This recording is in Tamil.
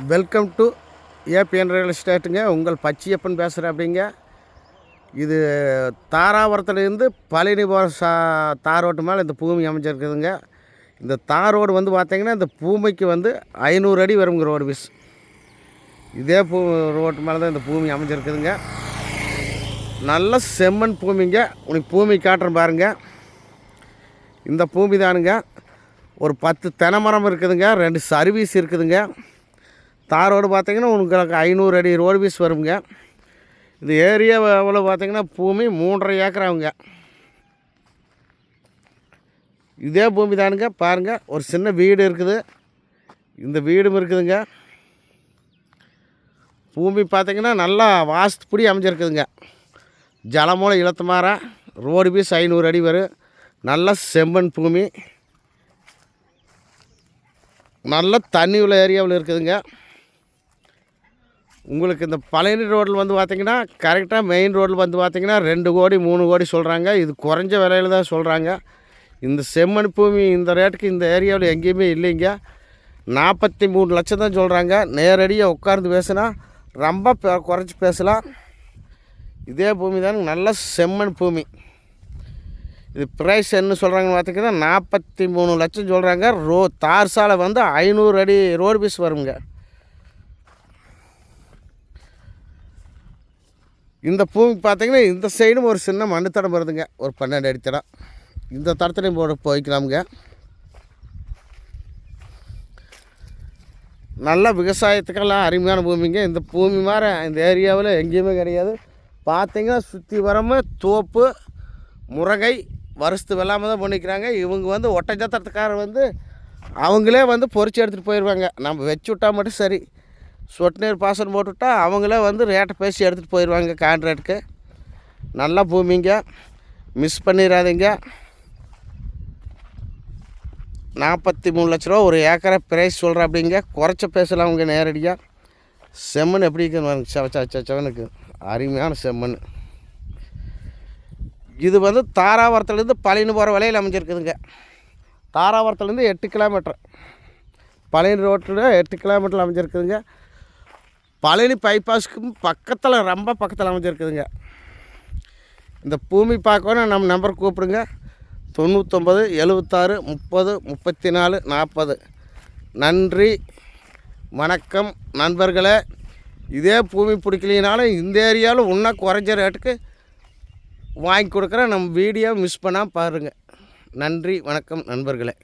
வெல்கம் டு ஏபிஎன் ரியல் எஸ்டேட்டுங்க. உங்கள் பச்சையப்பன் பேசுகிறேன். அப்படிங்க, இது தாராபுரத்துலேருந்து பழனி போகிற தார் ரோட்டு மேலே இந்த பூமி அமைஞ்சிருக்குதுங்க. இந்த தார் ரோடு வந்து பார்த்திங்கன்னா இந்த பூமிக்கு வந்து 500 அடி வருங்க ரோடு பீஸ். இதே ரோட்டு மேலே தான் இந்த பூமி அமைஞ்சிருக்குதுங்க. நல்ல செம்மண் பூமிங்க. உனக்கு பூமி காட்டுறேன் பாருங்கள். இந்த பூமி தானுங்க. ஒரு 10 தென்னை மரம் இருக்குதுங்க. 2 சர்வீஸ் இருக்குதுங்க. தார் ரோடு பார்த்திங்கன்னா உங்களுக்கு 500 அடி ரோடு பீஸ் வருங்க. இது ஏரியா எவ்வளோ பார்த்திங்கன்னா பூமி 3.5 ஏக்கர் ஆகுங்க. இதே பூமி தானுங்க. பாருங்கள், ஒரு சின்ன வீடு இருக்குது. இந்த வீடும் இருக்குதுங்க. பூமி பார்த்திங்கன்னா நல்லா வாஸ்துப்படி அமைஞ்சிருக்குதுங்க. ஜலமூலம் இழுத்து மாற ரோடு பீஸ் 500 அடி வரும். நல்ல செம்மண் பூமி, நல்ல தண்ணி உள்ள ஏரியாவில் இருக்குதுங்க. உங்களுக்கு இந்த பழனி ரோட்டில் வந்து பார்த்திங்கன்னா கரெக்டாக மெயின் ரோட்டில் வந்து பார்த்திங்கன்னா 2 கோடி 3 கோடி சொல்கிறாங்க. இது குறைஞ்ச விலையில் தான் சொல்கிறாங்க. இந்த செம்மண் பூமி இந்த ரேட்டுக்கு இந்த ஏரியாவில் எங்கேயுமே இல்லைங்க. 43 லட்சம் தான் சொல்கிறாங்க. நேரடியாக உட்கார்ந்து பேசுனா ரொம்ப குறைச்சி பேசலாம். இதே பூமி தான் நல்ல செம்மண் பூமி. இது ப்ரைஸ் என்ன சொல்கிறாங்கன்னு பார்த்திங்கன்னா 43 லட்சம் சொல்கிறாங்க. தார் சாலை வந்து 500 அடி ரோடு பீஸ் வருங்க. இந்த பூமிக்கு பார்த்திங்கன்னா இந்த சைடும் ஒரு சின்ன மண்ணு தடம் வருதுங்க. ஒரு 12 அடி தடம். இந்த தடத்துலையும் போய்க்கலாமுங்க. நல்ல விவசாயத்துக்கெல்லாம் அருமையான பூமிங்க. இந்த பூமி மாதிரி இந்த ஏரியாவில் எங்கேயுமே கிடையாது. பார்த்திங்கன்னா சுற்றி வராமல் தோப்பு முருகை வருஷத்து வெள்ளாமல் தான் பண்ணிக்கிறாங்க. இவங்க வந்து ஒட்டஞ்சத்திரத்துக்காரர் வந்து அவங்களே வந்து பொறிச்சு எடுத்துகிட்டு போயிடுவாங்க. நம்ம வச்சு விட்டால் மட்டும் சரி. சொட்டு நீர் பாசனம் போட்டுவிட்டா அவங்களே வந்து ரேட்டை பேசி எடுத்துகிட்டு போயிடுவாங்க கான்ட்ராக்டுக்கு. நல்ல பூமிங்க, மிஸ் பண்ணிடாதீங்க. 43 லட்ச ரூபா ஒரு ஏக்கரை ப்ரைஸ் சொல்கிறேன். அப்படிங்க குறைச்ச பேசலாம். அவங்க நேரடியாக செம்மண் எப்படி இருக்குன்னு செவனுக்கு அருமையான செம்மண். இது வந்து தாராபுரத்துலேருந்து பழனி போகிற வழியில் அமைஞ்சிருக்குதுங்க. தாராபுரத்துலேருந்து 8 கிலோமீட்டர், பழனி ரோட்டில் 8 கிலோமீட்டரில் அமைஞ்சிருக்குதுங்க. பழனி பைபாஸுக்கு பக்கத்தில், ரொம்ப பக்கத்தில் அமைஞ்சிருக்குதுங்க. இந்த பூமி பார்க்கணும் நம்ம நம்பர் கூப்பிடுங்க. 99 76 30 34 40. நன்றி, வணக்கம் நண்பர்களே. இதே பூமி பிடிக்கலினாலும் இந்த ஏரியாவில் இன்னும் குறைஞ்ச ரேட்டுக்கு வாங்கி கொடுக்குறேன். நம்ம வீடியோ மிஸ் பண்ணாமல் பாருங்கள். நன்றி, வணக்கம் நண்பர்களே.